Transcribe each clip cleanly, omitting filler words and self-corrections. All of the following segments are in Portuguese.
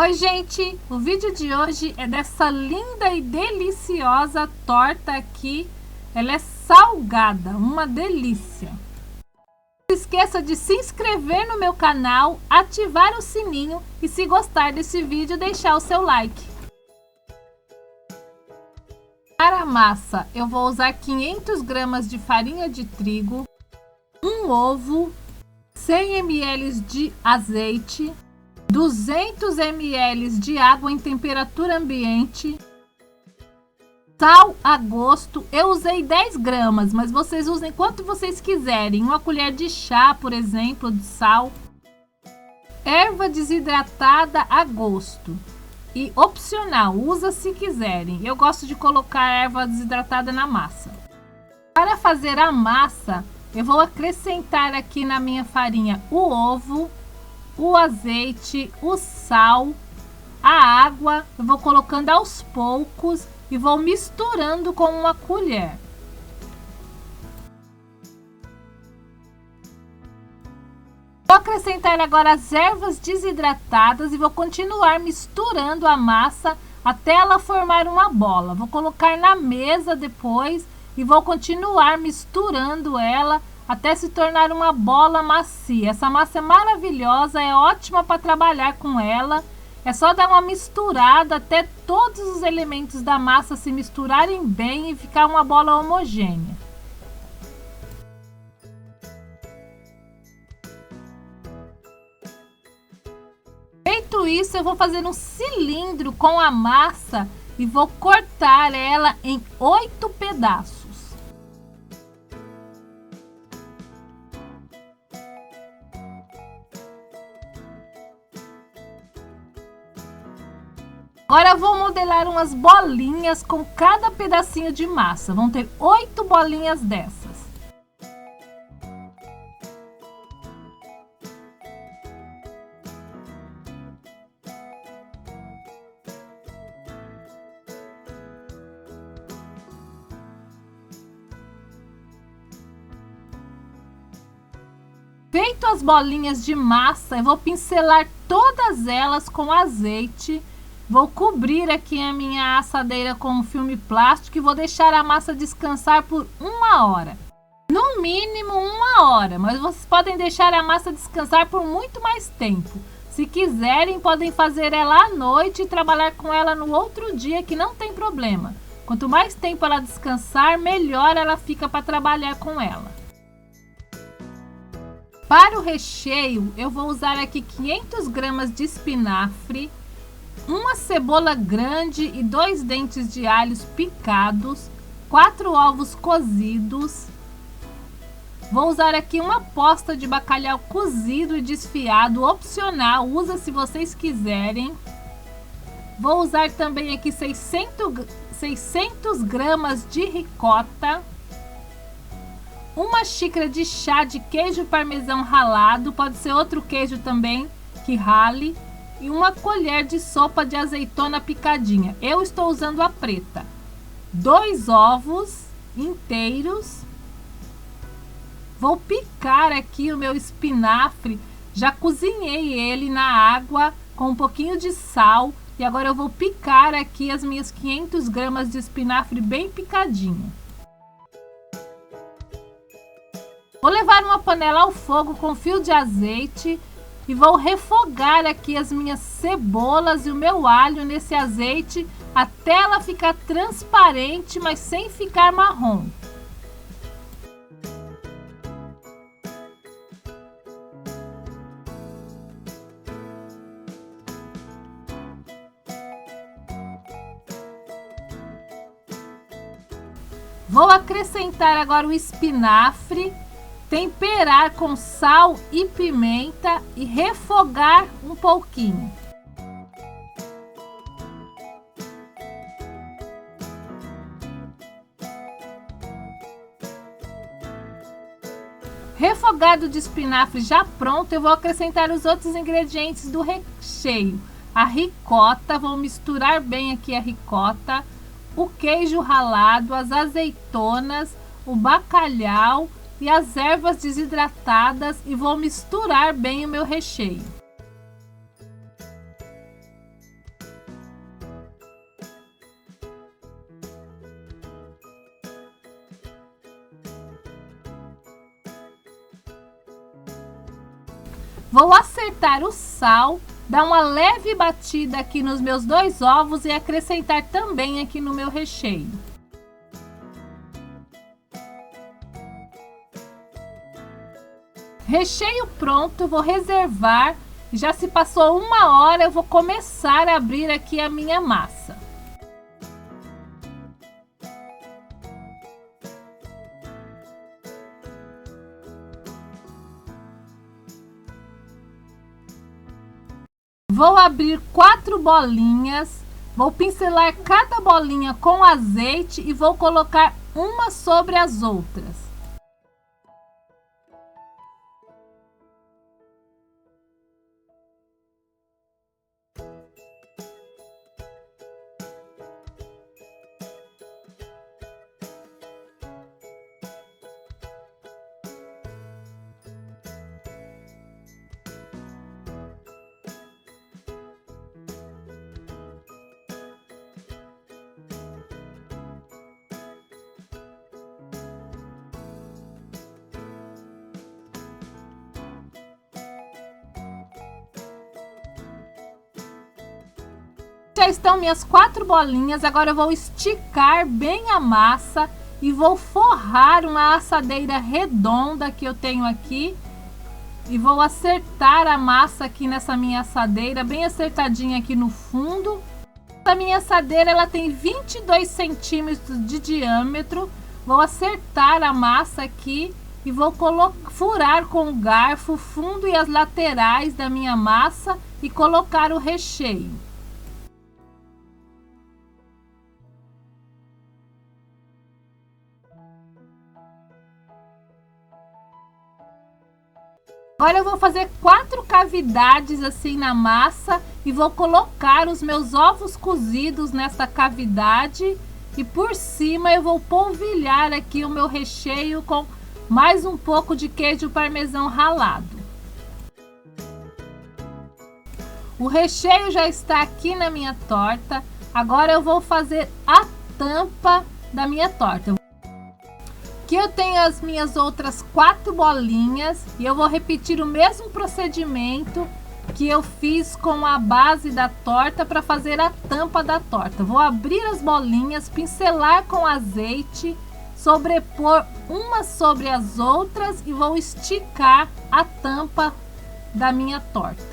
Oi gente, o vídeo de hoje é dessa linda e deliciosa torta aqui. Ela é salgada, uma delícia. Não se esqueça de se inscrever no meu canal, ativar o sininho e, se gostar desse vídeo, deixar o seu like. Para a massa eu vou usar 500 gramas de farinha de trigo, um ovo, 100 ml de azeite, 200 ml de água em temperatura ambiente, sal a gosto. Eu usei 10 gramas, mas vocês usem quanto vocês quiserem. Uma colher de chá, por exemplo, de sal. Erva desidratada a gosto. E opcional, usa se quiserem. Eu gosto de colocar erva desidratada na massa. Para fazer a massa, eu vou acrescentar aqui na minha farinha o ovo, o azeite, o sal, a água. Eu vou colocando aos poucos e vou misturando com uma colher. Vou acrescentar agora as ervas desidratadas e vou continuar misturando a massa até ela formar uma bola. Vou colocar na mesa depois e vou continuar misturando ela até se tornar uma bola macia. Essa massa é maravilhosa, é ótima para trabalhar com ela. É só dar uma misturada até todos os elementos da massa se misturarem bem e ficar uma bola homogênea. Feito isso, eu vou fazer um cilindro com a massa e vou cortar ela em 8 pedaços. Agora vou modelar umas bolinhas com cada pedacinho de massa. Vão ter 8 bolinhas dessas. Feito as bolinhas de massa, eu vou pincelar todas elas com azeite. Vou cobrir aqui a minha assadeira com um filme plástico e vou deixar a massa descansar por 1 hora. No mínimo 1 hora, mas vocês podem deixar a massa descansar por muito mais tempo. Se quiserem, podem fazer ela à noite e trabalhar com ela no outro dia, que não tem problema. Quanto mais tempo ela descansar, melhor ela fica para trabalhar com ela. Para o recheio, eu vou usar aqui 500 gramas de espinafre, uma cebola grande e 2 dentes de alhos picados, 4 ovos cozidos. Vou usar aqui uma posta de bacalhau cozido e desfiado, opcional, usa se vocês quiserem. Vou usar também aqui 600 gramas de ricota, uma xícara de chá de queijo parmesão ralado, pode ser outro queijo também que rale, e uma colher de sopa de azeitona picadinha. Eu estou usando a preta. 2 ovos inteiros. Vou picar aqui o meu espinafre. Já cozinhei ele na água com um pouquinho de sal. E agora eu vou picar aqui as minhas 500 gramas de espinafre bem picadinho. Vou levar uma panela ao fogo com fio de azeite. E vou refogar aqui as minhas cebolas e o meu alho nesse azeite até ela ficar transparente, mas sem ficar marrom. Vou acrescentar agora o espinafre. Temperar com sal e pimenta e refogar um pouquinho. Refogado de espinafre já pronto, eu vou acrescentar os outros ingredientes do recheio. A ricota, vou misturar bem aqui a ricota, o queijo ralado, as azeitonas, o bacalhau e as ervas desidratadas e vou misturar bem o meu recheio. Vou acertar o sal, dar uma leve batida aqui nos meus 2 ovos e acrescentar também aqui no meu recheio. Recheio pronto, vou reservar. Já se passou 1 hora, eu vou começar a abrir aqui a minha massa. Vou abrir 4 bolinhas, vou pincelar cada bolinha com azeite e vou colocar uma sobre as outras. Já estão minhas 4 bolinhas, agora eu vou esticar bem a massa e vou forrar uma assadeira redonda que eu tenho aqui. E vou acertar a massa aqui nessa minha assadeira, bem acertadinha aqui no fundo. Essa minha assadeira ela tem 22 centímetros de diâmetro. Vou acertar a massa aqui e vou furar com o garfo o fundo e as laterais da minha massa e colocar o recheio. Agora eu vou fazer 4 cavidades assim na massa e vou colocar os meus ovos cozidos nessa cavidade e por cima eu vou polvilhar aqui o meu recheio com mais um pouco de queijo parmesão ralado. O recheio já está aqui na minha torta. Agora eu vou fazer a tampa da minha torta. Aqui eu tenho as minhas outras 4 bolinhas e eu vou repetir o mesmo procedimento que eu fiz com a base da torta para fazer a tampa da torta. Vou abrir as bolinhas, pincelar com azeite, sobrepor umas sobre as outras e vou esticar a tampa da minha torta.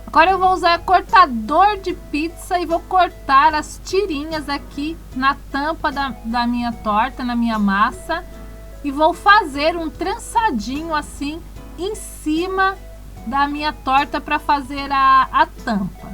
Agora eu vou usar cortador de pizza e vou cortar as tirinhas aqui na tampa da minha torta, na minha massa. E vou fazer um trançadinho assim em cima da minha torta para fazer a tampa.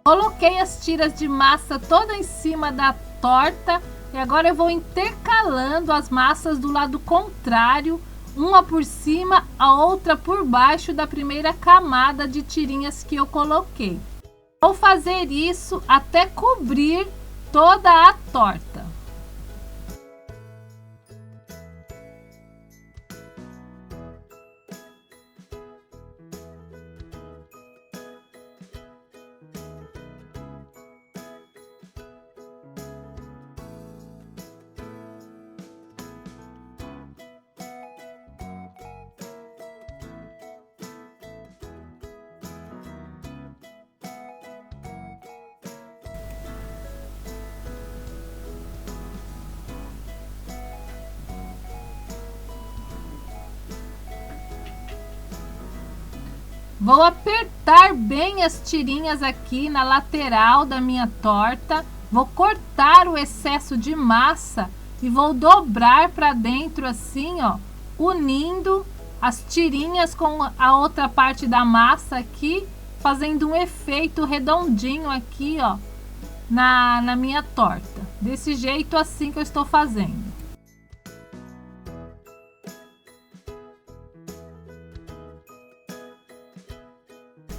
Coloquei as tiras de massa toda em cima da torta e agora eu vou intercalando as massas do lado contrário, uma por cima, a outra por baixo da primeira camada de tirinhas que eu coloquei. Vou fazer isso até cobrir toda a torta. Vou apertar bem as tirinhas aqui na lateral da minha torta. Vou cortar o excesso de massa e vou dobrar para dentro assim, ó, unindo as tirinhas com a outra parte da massa aqui, fazendo um efeito redondinho aqui, ó, na minha torta. Desse jeito assim que eu estou fazendo.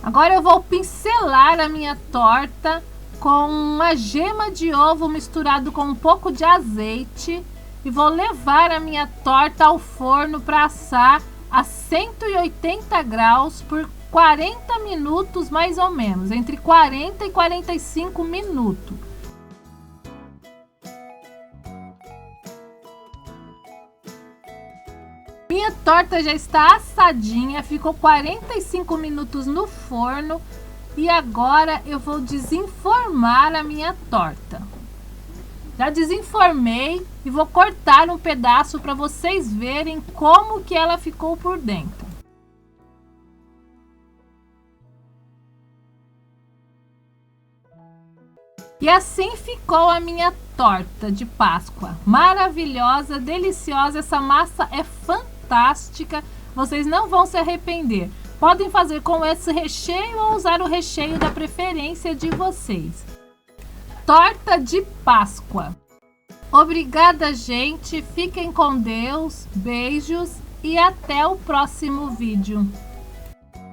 Agora eu vou pincelar a minha torta com uma gema de ovo misturado com um pouco de azeite e vou levar a minha torta ao forno para assar a 180 graus por 40 minutos mais ou menos, entre 40 e 45 minutos. Minha torta já está assadinha, ficou 45 minutos no forno e agora eu vou desenformar a minha torta. Já desenformei e vou cortar um pedaço para vocês verem como que ela ficou por dentro. E assim ficou a minha torta de Páscoa. Maravilhosa, deliciosa, essa massa é fantástica, vocês não vão se arrepender. Podem fazer com esse recheio ou usar o recheio da preferência de vocês. Torta de Páscoa. Obrigada, gente. Fiquem com Deus. Beijos e até o próximo vídeo.